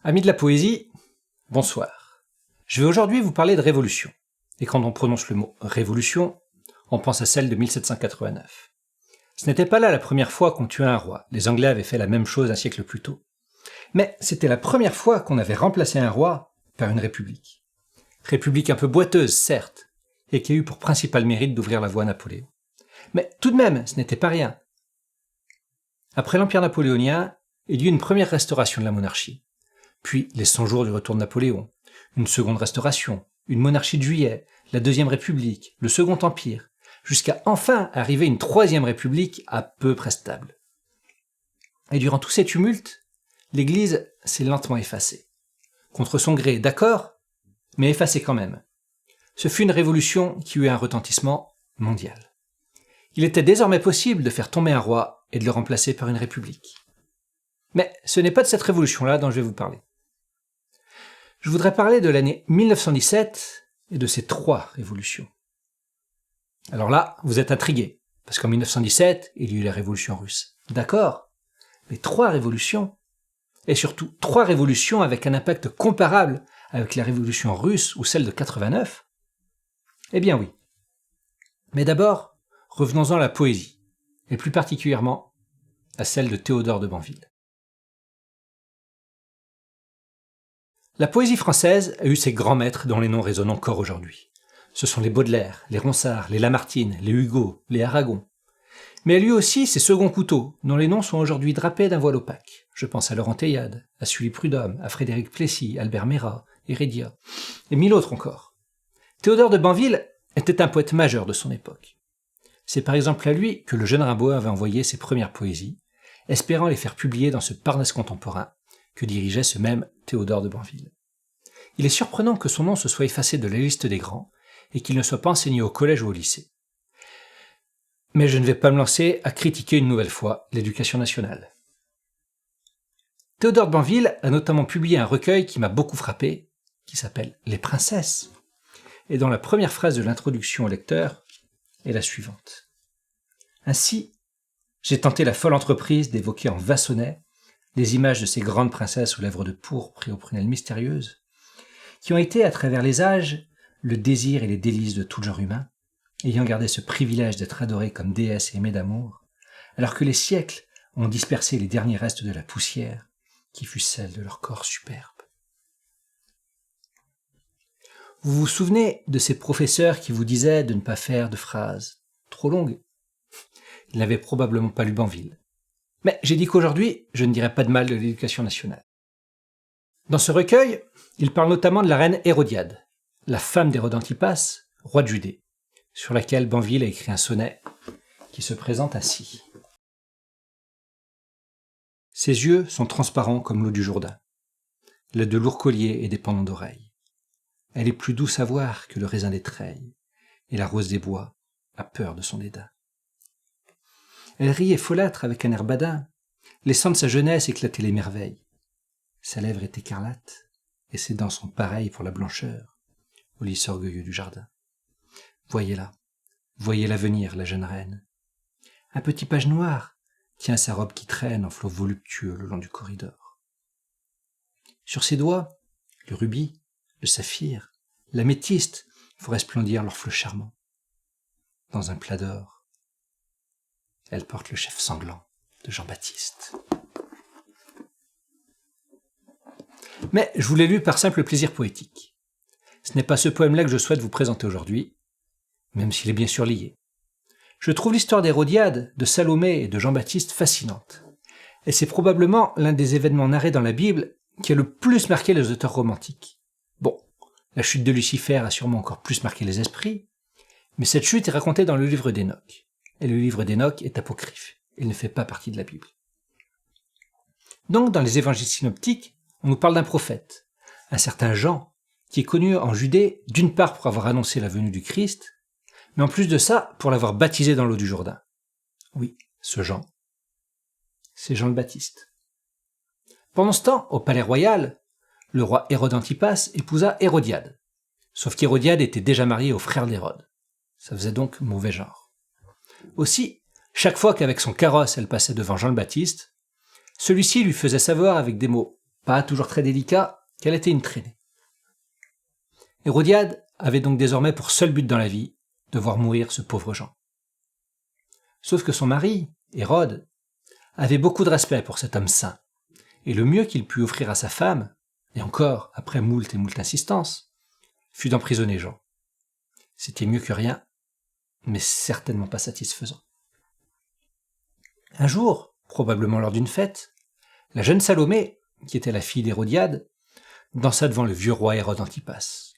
Amis de la poésie, bonsoir. Je vais aujourd'hui vous parler de révolution. Et quand on prononce le mot révolution, on pense à celle de 1789. Ce n'était pas là la première fois qu'on tuait un roi. Les Anglais avaient fait la même chose un siècle plus tôt. Mais c'était la première fois qu'on avait remplacé un roi par une république. République un peu boiteuse, certes, et qui a eu pour principal mérite d'ouvrir la voie à Napoléon. Mais tout de même, ce n'était pas rien. Après l'Empire napoléonien, il y eut une première restauration de la monarchie. Puis les 100 jours du retour de Napoléon, une seconde restauration, une monarchie de juillet, la Deuxième République, le Second Empire, jusqu'à enfin arriver une Troisième République à peu près stable. Et durant tous ces tumultes, l'Église s'est lentement effacée. Contre son gré, d'accord, mais effacée quand même. Ce fut une révolution qui eut un retentissement mondial. Il était désormais possible de faire tomber un roi et de le remplacer par une république. Mais ce n'est pas de cette révolution-là dont je vais vous parler. Je voudrais parler de l'année 1917 et de ces 3 révolutions. Alors là, vous êtes intrigués, parce qu'en 1917, il y a eu la révolution russe. D'accord, mais 3 révolutions, et surtout 3 révolutions avec un impact comparable avec la révolution russe ou celle de 89 ? Eh bien oui. Mais d'abord, revenons-en à la poésie, et plus particulièrement à celle de Théodore de Banville. La poésie française a eu ses grands maîtres dont les noms résonnent encore aujourd'hui. Ce sont les Baudelaire, les Ronsard, les Lamartine, les Hugo, les Aragon. Mais elle a eu aussi ses seconds couteaux, dont les noms sont aujourd'hui drapés d'un voile opaque. Je pense à Laurent Théiade, à Sully Prudhomme, à Frédéric Plessis, Albert Merat, Hérédia, et 1000 autres encore. Théodore de Banville était un poète majeur de son époque. C'est par exemple à lui que le jeune Rimbaud avait envoyé ses premières poésies, espérant les faire publier dans ce Parnasse contemporain que dirigeait ce même Théodore de Banville. Il est surprenant que son nom se soit effacé de la liste des grands et qu'il ne soit pas enseigné au collège ou au lycée. Mais je ne vais pas me lancer à critiquer une nouvelle fois l'éducation nationale. Théodore de Banville a notamment publié un recueil qui m'a beaucoup frappé, qui s'appelle « Les princesses », et dont la première phrase de l'introduction au lecteur est la suivante. Ainsi, j'ai tenté la folle entreprise d'évoquer en vains sonnets les images de ces grandes princesses aux lèvres de pourpre et aux prunelles mystérieuses, qui ont été, à travers les âges, le désir et les délices de tout genre humain, ayant gardé ce privilège d'être adorées comme déesses et aimées d'amour, alors que les siècles ont dispersé les derniers restes de la poussière, qui fut celle de leur corps superbe. Vous vous souvenez de ces professeurs qui vous disaient de ne pas faire de phrases trop longues ? Ils n'avaient probablement pas lu Banville. Mais j'ai dit qu'aujourd'hui, je ne dirais pas de mal de l'éducation nationale. Dans ce recueil, il parle notamment de la reine Hérodiade, la femme d'Hérode Antipas, roi de Judée, sur laquelle Banville a écrit un sonnet qui se présente ainsi. Ses yeux sont transparents comme l'eau du Jourdain. Elle a de lourds colliers et des pendants d'oreilles. Elle est plus douce à voir que le raisin des treilles, et la rose des bois a peur de son dédain. Elle rit et folâtre avec un air badin, laissant de sa jeunesse éclater les merveilles. Sa lèvre est écarlate, et ses dents sont pareilles pour la blancheur, au lys orgueilleux du jardin. Voyez-la venir, la jeune reine. Un petit page noir tient sa robe qui traîne en flots voluptueux le long du corridor. Sur ses doigts, le rubis, le saphir, l'améthyste font resplendir leurs fleux charmants. Dans un plat d'or, elle porte le chef sanglant de Jean-Baptiste. Mais je vous l'ai lu par simple plaisir poétique. Ce n'est pas ce poème-là que je souhaite vous présenter aujourd'hui, même s'il est bien sûr lié. Je trouve l'histoire d'Hérodiade, de Salomé et de Jean-Baptiste fascinante. Et c'est probablement l'un des événements narrés dans la Bible qui a le plus marqué les auteurs romantiques. Bon, la chute de Lucifer a sûrement encore plus marqué les esprits, mais cette chute est racontée dans le livre d'Hénoch. Et le livre d'Hénoch est apocryphe. Il ne fait pas partie de la Bible. Donc, dans les évangiles synoptiques, on nous parle d'un prophète, un certain Jean, qui est connu en Judée d'une part pour avoir annoncé la venue du Christ, mais en plus de ça, pour l'avoir baptisé dans l'eau du Jourdain. Oui, ce Jean, c'est Jean le Baptiste. Pendant ce temps, au palais royal, le roi Hérode Antipas épousa Hérodiade, sauf qu'Hérodiade était déjà mariée au frère d'Hérode. Ça faisait donc mauvais genre. Aussi, chaque fois qu'avec son carrosse elle passait devant Jean le Baptiste, celui-ci lui faisait savoir avec des mots pas toujours très délicat, qu'elle était une traînée. Hérodiade avait donc désormais pour seul but dans la vie de voir mourir ce pauvre Jean. Sauf que son mari, Hérode, avait beaucoup de respect pour cet homme saint, et le mieux qu'il put offrir à sa femme, et encore après moult et moult insistances, fut d'emprisonner Jean. C'était mieux que rien, mais certainement pas satisfaisant. Un jour, probablement lors d'une fête, la jeune Salomé, qui était la fille d'Hérodiade, dansa devant le vieux roi Hérode Antipas.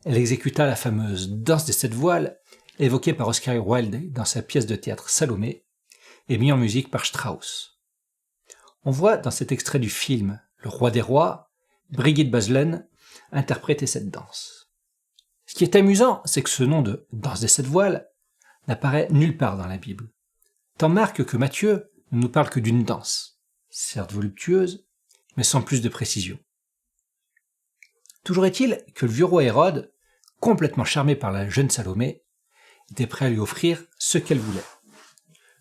Elle exécuta la fameuse danse des 7 voiles, évoquée par Oscar Wilde dans sa pièce de théâtre Salomé, et mise en musique par Strauss. On voit dans cet extrait du film Le Roi des Rois, Brigitte Boslen interpréter cette danse. Ce qui est amusant, c'est que ce nom de danse des 7 voiles n'apparaît nulle part dans la Bible. Tant Marc que Matthieu ne nous parlent que d'une danse, certes voluptueuse, mais sans plus de précision. Toujours est-il que le vieux roi Hérode, complètement charmé par la jeune Salomé, était prêt à lui offrir ce qu'elle voulait.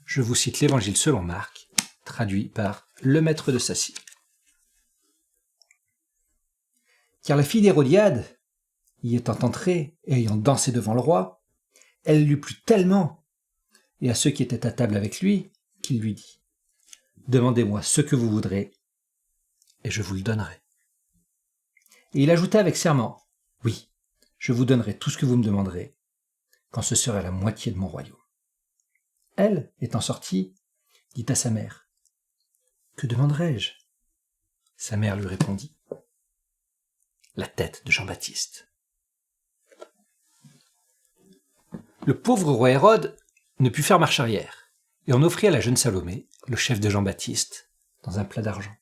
Je vous cite l'Évangile selon Marc, traduit par le maître de Sacy. Car la fille d'Hérodiade, y étant entrée et ayant dansé devant le roi, elle lui plut tellement, et à ceux qui étaient à table avec lui, qu'il lui dit « Demandez-moi ce que vous voudrez, et je vous le donnerai. » Et il ajouta avec serment « Oui, je vous donnerai tout ce que vous me demanderez, quand ce sera la moitié de mon royaume. » Elle, étant sortie, dit à sa mère « Que demanderai-je » Sa mère lui répondit « La tête de Jean-Baptiste. » Le pauvre roi Hérode ne put faire marche arrière, et on offrit à la jeune Salomé le chef de Jean-Baptiste dans un plat d'argent.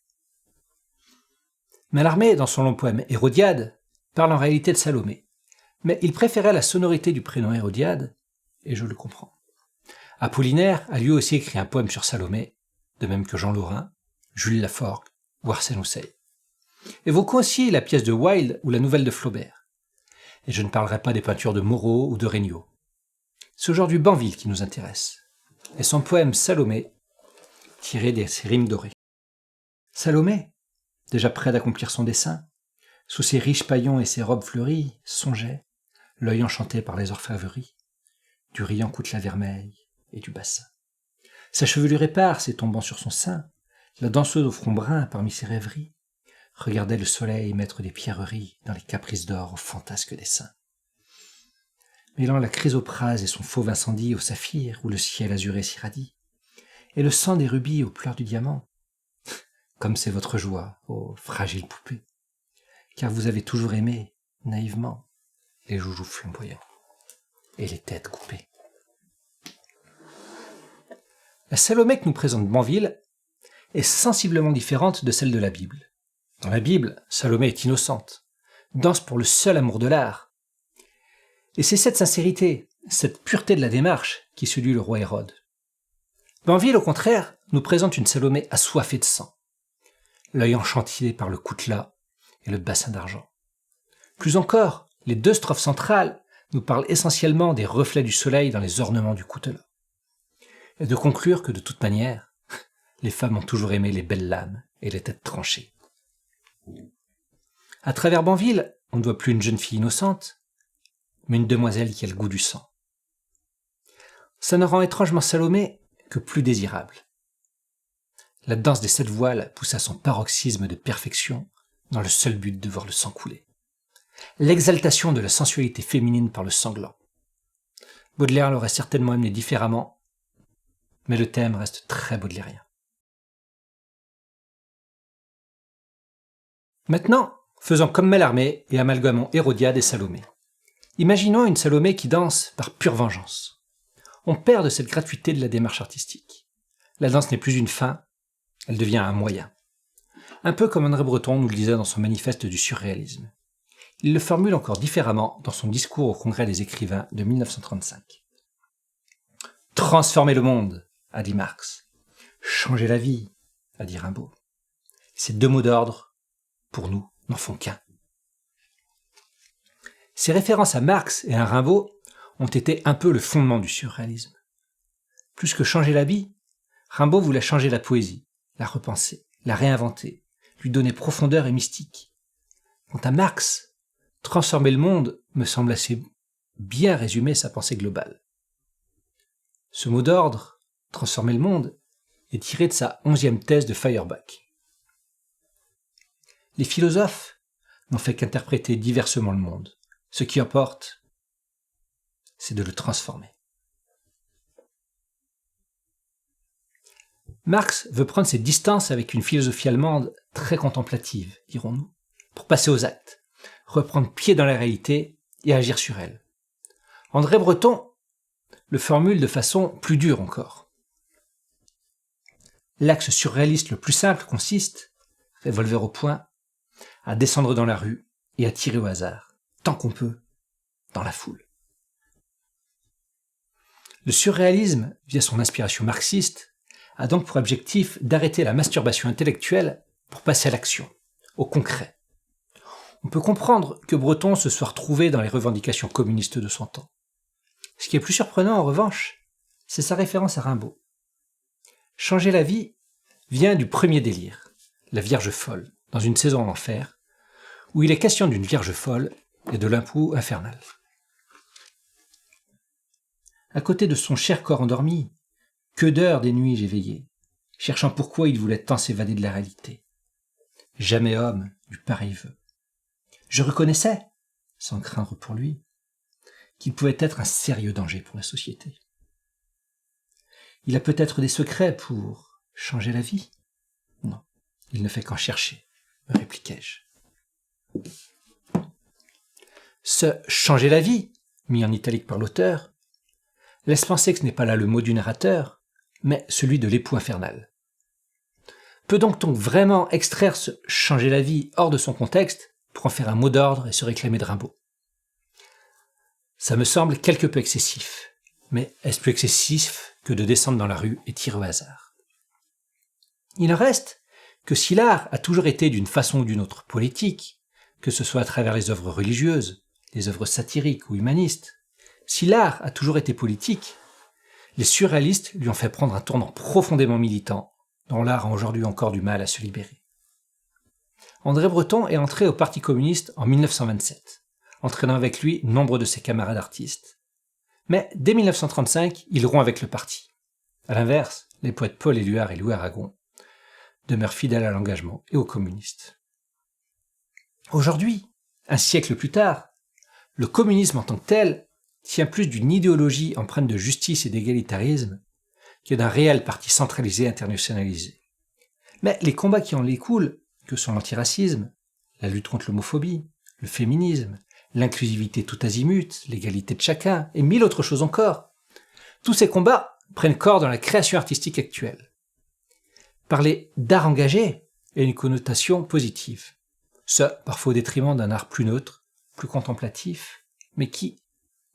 Mallarmé, dans son long poème Hérodiade, parle en réalité de Salomé, mais il préférait la sonorité du prénom Hérodiade, et je le comprends. Apollinaire a lui aussi écrit un poème sur Salomé, de même que Jean Lorrain, Jules Laforgue ou Arsène Houssaye. Évoquons aussi la pièce de Wilde ou la nouvelle de Flaubert. Et je ne parlerai pas des peintures de Moreau ou de Regnault. C'est aujourd'hui Banville qui nous intéresse, et son poème Salomé, tiré de ses rimes dorées. Salomé, déjà près d'accomplir son dessein, sous ses riches paillons et ses robes fleuries, songeait, l'œil enchanté par les orfèvreries, du riant coutelas vermeil et du bassin. Sa chevelure éparse et tombant sur son sein, la danseuse au front brun parmi ses rêveries, regardait le soleil mettre des pierreries dans les caprices d'or aux fantasques dessins. Mêlant la chrysoprase et son fauve incendie au saphir où le ciel azuré s'irradie, et le sang des rubis aux pleurs du diamant. Comme c'est votre joie, ô fragile poupée, car vous avez toujours aimé, naïvement, les joujoux flamboyants et les têtes coupées. La Salomé que nous présente Banville est sensiblement différente de celle de la Bible. Dans la Bible, Salomé est innocente, danse pour le seul amour de l'art. Et c'est cette sincérité, cette pureté de la démarche qui séduit le roi Hérode. Banville, au contraire, nous présente une Salomé assoiffée de sang, l'œil enchanté par le coutelas et le bassin d'argent. Plus encore, les 2 strophes centrales nous parlent essentiellement des reflets du soleil dans les ornements du coutelas. Et de conclure que de toute manière, les femmes ont toujours aimé les belles lames et les têtes tranchées. À travers Banville, on ne voit plus une jeune fille innocente, mais une demoiselle qui a le goût du sang. Ça ne rend étrangement Salomé que plus désirable. La danse des 7 voiles pousse à son paroxysme de perfection dans le seul but de voir le sang couler. L'exaltation de la sensualité féminine par le sanglant. Baudelaire l'aurait certainement amené différemment, mais le thème reste très baudelairien. Maintenant, faisons comme Mallarmé et amalgamons Hérodiade et Salomé. Imaginons une Salomé qui danse par pure vengeance. On perd de cette gratuité de la démarche artistique. La danse n'est plus une fin, elle devient un moyen. Un peu comme André Breton nous le disait dans son manifeste du surréalisme. Il le formule encore différemment dans son discours au Congrès des écrivains de 1935. « Transformer le monde », a dit Marx. « Changer la vie », a dit Rimbaud. Ces 2 mots d'ordre, pour nous, n'en font qu'un. Ces références à Marx et à Rimbaud ont été un peu le fondement du surréalisme. Plus que changer la vie, Rimbaud voulait changer la poésie, la repenser, la réinventer, lui donnait profondeur et mystique. Quant à Marx, transformer le monde me semble assez bien résumer sa pensée globale. Ce mot d'ordre, transformer le monde, est tiré de sa 11e thèse de Feuerbach. Les philosophes n'ont fait qu'interpréter diversement le monde. Ce qui importe, c'est de le transformer. Marx veut prendre ses distances avec une philosophie allemande très contemplative, dirons-nous, pour passer aux actes, reprendre pied dans la réalité et agir sur elle. André Breton le formule de façon plus dure encore. L'axe surréaliste le plus simple consiste, revolver au poing, à descendre dans la rue et à tirer au hasard, tant qu'on peut, dans la foule. Le surréalisme, via son inspiration marxiste, a donc pour objectif d'arrêter la masturbation intellectuelle pour passer à l'action, au concret. On peut comprendre que Breton se soit retrouvé dans les revendications communistes de son temps. Ce qui est plus surprenant en revanche, c'est sa référence à Rimbaud. Changer la vie vient du premier délire, la Vierge folle, dans une saison en enfer, où il est question d'une Vierge folle et de l'impôt infernal. À côté de son cher corps endormi, que d'heures des nuits j'ai veillé, cherchant pourquoi il voulait tant s'évader de la réalité. Jamais homme n'eut pareil vœu. Je reconnaissais, sans craindre pour lui, qu'il pouvait être un sérieux danger pour la société. Il a peut-être des secrets pour changer la vie? Non, il ne fait qu'en chercher, me répliquai-je. Ce « changer la vie », mis en italique par l'auteur, laisse penser que ce n'est pas là le mot du narrateur, mais celui de l'époux infernal. Peut-on donc vraiment extraire ce « changer la vie » hors de son contexte pour en faire un mot d'ordre et se réclamer de Rimbaud? Ça me semble quelque peu excessif, mais est-ce plus excessif que de descendre dans la rue et tirer au hasard? Il en reste que si l'art a toujours été d'une façon ou d'une autre politique, que ce soit à travers les œuvres religieuses, les œuvres satiriques ou humanistes, si l'art a toujours été politique, les surréalistes lui ont fait prendre un tournant profondément militant, dont l'art a aujourd'hui encore du mal à se libérer. André Breton est entré au Parti communiste en 1927, entraînant avec lui nombre de ses camarades artistes. Mais dès 1935, il rompt avec le parti. À l'inverse, les poètes Paul Éluard et Louis Aragon demeurent fidèles à l'engagement et aux communistes. Aujourd'hui, un siècle plus tard, le communisme en tant que tel tient plus d'une idéologie empreinte de justice et d'égalitarisme que d'un réel parti centralisé et internationalisé. Mais les combats qui en découlent, que sont l'antiracisme, la lutte contre l'homophobie, le féminisme, l'inclusivité tout azimut, l'égalité de chacun et mille autres choses encore, tous ces combats prennent corps dans la création artistique actuelle. Parler d'art engagé a une connotation positive, ce parfois au détriment d'un art plus neutre, plus contemplatif, mais qui,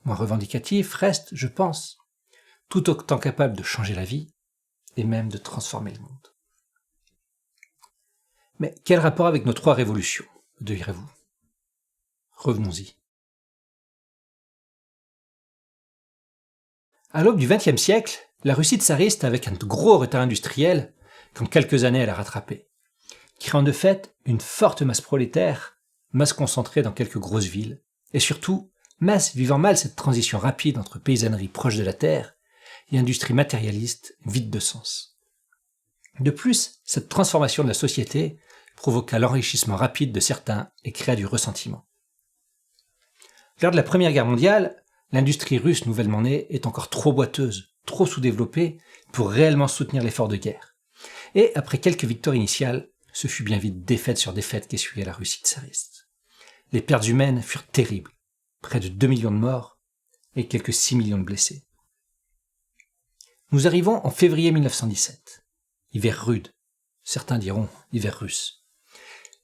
moins revendicatif, reste, je pense, tout autant capable de changer la vie et même de transformer le monde. Mais quel rapport avec nos 3 révolutions, me direz-vous? Revenons-y. À l'aube du XXe siècle, la Russie tsariste, avec un gros retard industriel, qu'en quelques années elle a rattrapé, créant de fait une forte masse prolétaire, masse concentrée dans quelques grosses villes, et surtout, masse vivant mal cette transition rapide entre paysannerie proche de la terre et industrie matérialiste vide de sens. De plus, cette transformation de la société provoqua l'enrichissement rapide de certains et créa du ressentiment. Lors de la Première Guerre mondiale, l'industrie russe nouvellement née est encore trop boiteuse, trop sous-développée pour réellement soutenir l'effort de guerre. Et après quelques victoires initiales, ce fut bien vite défaite sur défaite qu'essuyait la Russie tsariste. Les pertes humaines furent terribles, près de 2 millions de morts et quelques 6 millions de blessés. Nous arrivons en février 1917. Hiver rude, certains diront hiver russe.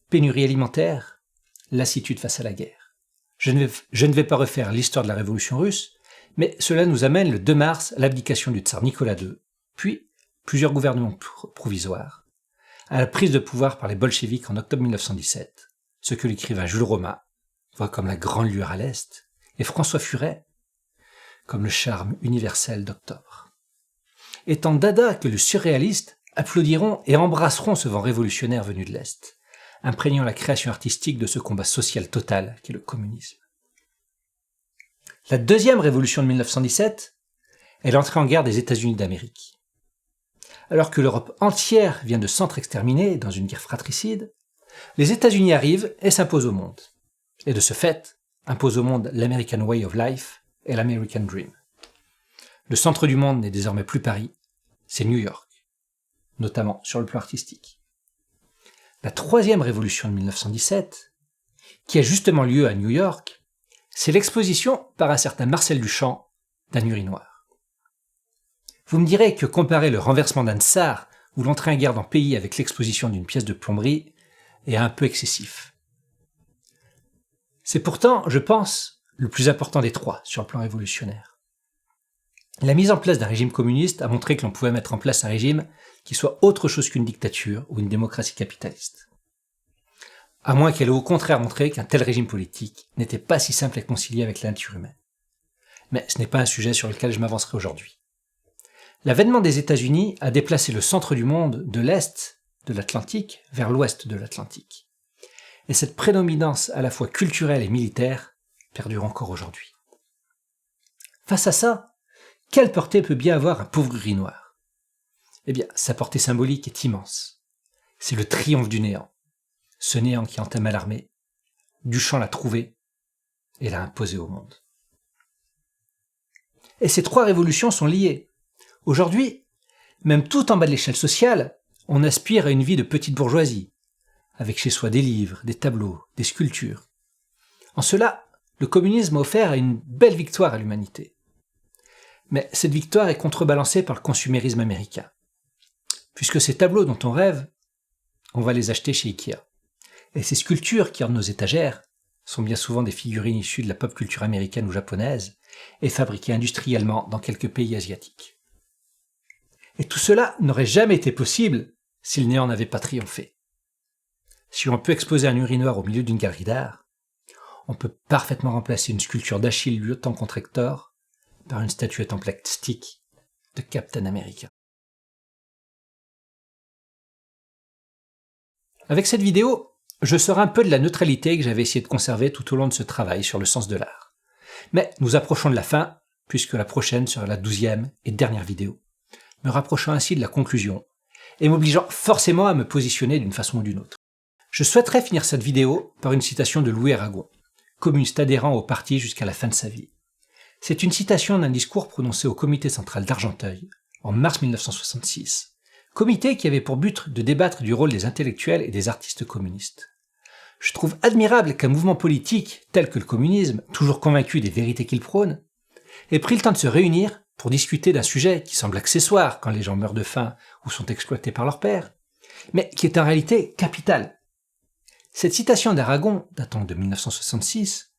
Pénurie alimentaire, lassitude face à la guerre. Je ne vais pas refaire l'histoire de la révolution russe, mais cela nous amène le 2 mars à l'abdication du tsar Nicolas II, puis plusieurs gouvernements provisoires, à la prise de pouvoir par les bolcheviks en octobre 1917, ce que l'écrivain Jules Romain voit comme la grande lueur à l'Est, et François Furet comme le charme universel d'octobre. Et tant Dada que le surréaliste applaudiront et embrasseront ce vent révolutionnaire venu de l'Est, imprégnant la création artistique de ce combat social total qu'est le communisme. La deuxième révolution de 1917 est l'entrée en guerre des États-Unis d'Amérique. Alors que l'Europe entière vient de s'entre-exterminer dans une guerre fratricide, les États-Unis arrivent et s'imposent au monde. Et de ce fait, imposent au monde l'American Way of Life et l'American Dream. Le centre du monde n'est désormais plus Paris, c'est New York, notamment sur le plan artistique. La troisième révolution de 1917, qui a justement lieu à New York, c'est l'exposition par un certain Marcel Duchamp d'un urinoir. Vous me direz que comparer le renversement d'un tsar ou l'entrée en guerre d'un pays avec l'exposition d'une pièce de plomberie est un peu excessif. C'est pourtant, je pense, le plus important des trois sur le plan révolutionnaire. La mise en place d'un régime communiste a montré que l'on pouvait mettre en place un régime qui soit autre chose qu'une dictature ou une démocratie capitaliste. À moins qu'elle ait au contraire montré qu'un tel régime politique n'était pas si simple à concilier avec la nature humaine. Mais ce n'est pas un sujet sur lequel je m'avancerai aujourd'hui. L'avènement des États-Unis a déplacé le centre du monde de l'Est de l'Atlantique vers l'Ouest de l'Atlantique. Et cette prédominance à la fois culturelle et militaire perdure encore aujourd'hui. Face à ça, quelle portée peut bien avoir un pauvre urinoir ? Eh bien, sa portée symbolique est immense. C'est le triomphe du néant. Ce néant qui entamait l'armée, Duchamp l'a trouvé et l'a imposé au monde. Et ces trois révolutions sont liées. Aujourd'hui, même tout en bas de l'échelle sociale, on aspire à une vie de petite bourgeoisie, avec chez soi des livres, des tableaux, des sculptures. En cela, le communisme a offert une belle victoire à l'humanité. Mais cette victoire est contrebalancée par le consumérisme américain. Puisque ces tableaux dont on rêve, on va les acheter chez Ikea. Et ces sculptures qui ornent nos étagères sont bien souvent des figurines issues de la pop culture américaine ou japonaise et fabriquées industriellement dans quelques pays asiatiques. Et tout cela n'aurait jamais été possible si le néant n'avait pas triomphé. Si on peut exposer un urinoir au milieu d'une galerie d'art, on peut parfaitement remplacer une sculpture d'Achille luttant contre Hector par une statuette en plastique de Captain America. Avec cette vidéo, je sors un peu de la neutralité que j'avais essayé de conserver tout au long de ce travail sur le sens de l'art. Mais nous approchons de la fin, puisque la prochaine sera la 12e et dernière vidéo, me rapprochant ainsi de la conclusion, et m'obligeant forcément à me positionner d'une façon ou d'une autre. Je souhaiterais finir cette vidéo par une citation de Louis Aragon, communiste adhérent au parti jusqu'à la fin de sa vie. C'est une citation d'un discours prononcé au comité central d'Argenteuil, en mars 1966, comité qui avait pour but de débattre du rôle des intellectuels et des artistes communistes. Je trouve admirable qu'un mouvement politique tel que le communisme, toujours convaincu des vérités qu'il prône, ait pris le temps de se réunir pour discuter d'un sujet qui semble accessoire quand les gens meurent de faim ou sont exploités par leur père, mais qui est en réalité capital. Cette citation d'Aragon, datant de 1966,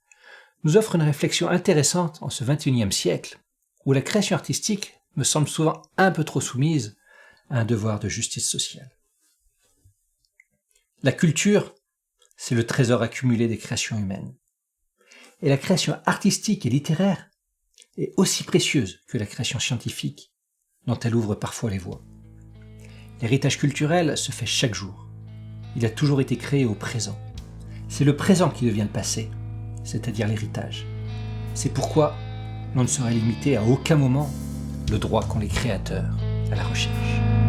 nous offre une réflexion intéressante en ce XXIe siècle, où la création artistique me semble souvent un peu trop soumise à un devoir de justice sociale. La culture, c'est le trésor accumulé des créations humaines. Et la création artistique et littéraire est aussi précieuse que la création scientifique, dont elle ouvre parfois les voies. L'héritage culturel se fait chaque jour. Il a toujours été créé au présent. C'est le présent qui devient le passé, c'est-à-dire l'héritage. C'est pourquoi l'on ne saurait limiter à aucun moment le droit qu'ont les créateurs à la recherche.